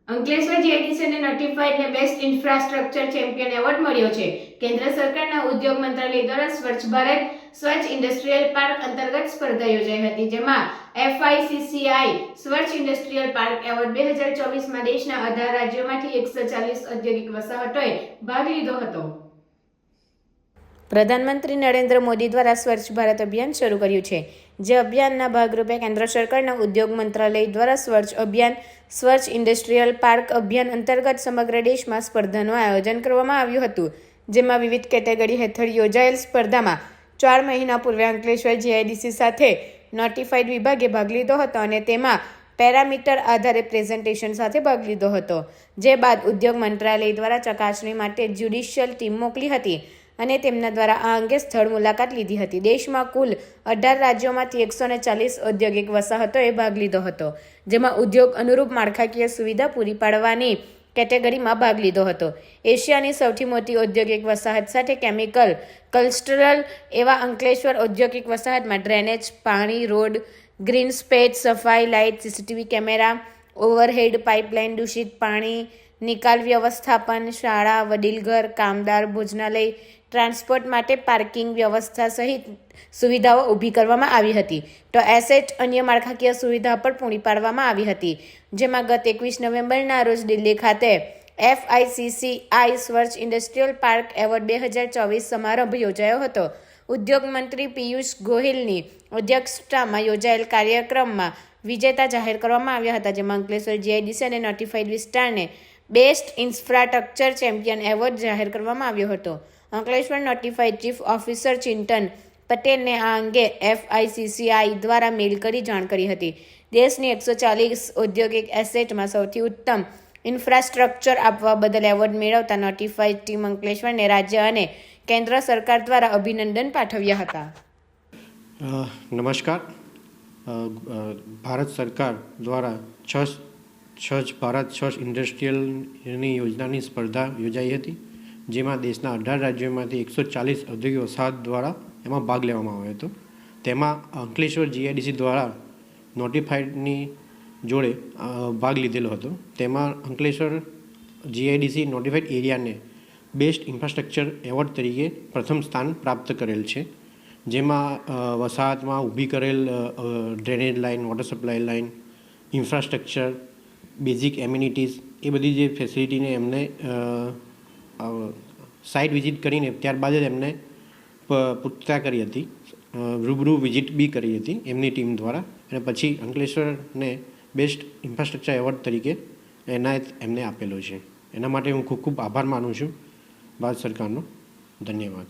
અંકલેશ્વર જીઆઈડીસીને નોટિફાઈડને best infrastructure champion award મળ્યો છે. કેન્દ્ર સરકારના ઉદ્યોગ મંત્રાલય દ્વારા સ્વચ્છ ભારત સ્વચ્છ ઇન્ડસ્ટ્રીયલ પાર્ક અંતર્ગત સ્પર્ધા યોજાઈ હતી, જેમાં FICCI સ્વચ્છ ઇન્ડસ્ટ્રીયલ પાર્ક એવોર્ડ 2024માં દેશના 18 રાજ્યોમાંથી 140 ઔદ્યોગિક વસાહતોએ ભાગ લીધો હતો. પ્રધાનમંત્રી નરેન્દ્ર મોદી દ્વારા સ્વચ્છ ભારત અભિયાન શરૂ કર્યું છે, જે અભિયાનના ભાગરૂપે કેન્દ્ર સરકારના ઉદ્યોગ મંત્રાલય દ્વારા સ્વચ્છ અભિયાન સ્વચ્છ ઇન્ડસ્ટ્રીયલ પાર્ક અભિયાન અંતર્ગત સમગ્ર દેશમાં સ્પર્ધાનું આયોજન કરવામાં આવ્યું હતું, જેમાં વિવિધ કેટેગરી હેઠળ યોજાયેલ સ્પર્ધામાં 4 મહિના પૂર્વે અંકલેશ્વર જીઆઈડીસી સાથે નોટિફાઈડ વિભાગે ભાગ લીધો હતો અને તેમાં પેરામીટર આધારે પ્રેઝન્ટેશન સાથે ભાગ લીધો હતો. જે બાદ ઉદ્યોગ મંત્રાલય દ્વારા ચકાસણી માટે જ્યુડિશિયલ ટીમ મોકલી હતી અને તેમના દ્વારા આ અંગે સ્થળ મુલાકાત લીધી હતી. દેશમાં કુલ 18 રાજ્યોમાંથી 140 ઔદ્યોગિક વસાહતોએ ભાગ લીધો હતો, જેમાં ઉદ્યોગ અનુરૂપ માળખાકીય સુવિધા પૂરી પાડવાની કેટેગરીમાં ભાગ લીધો હતો. એશિયાની સૌથી મોટી ઔદ્યોગિક વસાહત સાથે કેમિકલ ક્લસ્ટરલ એવા અંકલેશ્વર ઔદ્યોગિક વસાહતમાં ડ્રેનેજ, પાણી, રોડ, ગ્રીન સ્પેસ, સફાઈ, light, CCTV camera, overhead pipeline, દૂષિત પાણી નિકાલ વ્યવસ્થાપન, શાળા, વડીલઘર, કામદાર, ભોજનાલય, ટ્રાન્સપોર્ટ માટે પાર્કિંગ વ્યવસ્થા સહિત સુવિધાઓ ઊભી કરવામાં આવી હતી. તો એસેટ અન્ય માળખાકીય સુવિધા પણ પૂરી પાડવામાં આવી હતી, જેમાં ગત 21 નવેમ્બરના રોજ દિલ્હી ખાતે FICCI સ્વચ્છ ઇન્ડસ્ટ્રીયલ પાર્ક એવોર્ડ 2024 સમારંભ યોજાયો હતો. ઉદ્યોગ મંત્રી પિયુષ ગોહિલની અધ્યક્ષતામાં યોજાયેલ કાર્યક્રમમાં વિજેતા જાહેર કરવામાં આવ્યા હતા, જેમાં અંકલેશ્વર જીઆઈડીસી અને નોટિફાઈડ વિસ્તારને બેસ્ટ ઇન્ફ્રાસ્ટ્રક્ચર ચેમ્પિયન એવોર્ડ જાહેર કરવામાં આવ્યો હતો. અંકલેશ્વર નોટિફાઈડ ચીફ ઓફિસર ચિંતન પટેલને આ અંગે FICCI દ્વારા મેલ કરી જાણ કરી હતી. દેશની 140 ઔદ્યોગિક એસેટમાં સૌથી ઉત્તમ ઇન્ફ્રાસ્ટ્રક્ચર આપવા બદલ એવોર્ડ મેળવતા નોટિફાઈડ ટીમ અંકલેશ્વરને રાજ્ય અને કેન્દ્ર સરકાર દ્વારા અભિનંદન પાઠવ્યા હતા. નમસ્કાર. ભારત સરકાર દ્વારા સ્વચ્છ ભારત સ્વચ્છ ઇન્ડસ્ટ્રીયલની યોજનાની સ્પર્ધા યોજાઈ હતી, જેમાં દેશના 18 રાજ્યોમાંથી 140 ઔદ્યોગિક વસાહત દ્વારા એમાં ભાગ લેવામાં આવ્યો હતો. તેમાં અંકલેશ્વર જીઆઈડીસી દ્વારા નોટિફાઈડની જોડે ભાગ લીધેલો હતો. તેમાં અંકલેશ્વર જીઆઈડીસી નોટિફાઈડ એરિયાને બેસ્ટ ઇન્ફ્રાસ્ટ્રક્ચર એવોર્ડ તરીકે પ્રથમ સ્થાન પ્રાપ્ત કરેલ છે, જેમાં વસાહતમાં ઊભી કરેલ drainage line, water supply line, infrastructure, basic amenities એ બધી જે ફેસિલિટીને એમને સાઇટ વિઝિટ કરીને ત્યારબાદ જ એમને પૂછતા કરી હતી, રૂબરૂ વિઝિટ બી કરી હતી એમની ટીમ દ્વારા, અને પછી અંકલેશ્વરને બેસ્ટ ઇન્ફ્રાસ્ટ્રક્ચર એવોર્ડ તરીકે એનાયત એમને આપેલો છે. એના માટે હું ખૂબ ખૂબ આભાર માનું છું ભારત સરકારનો. ધન્યવાદ.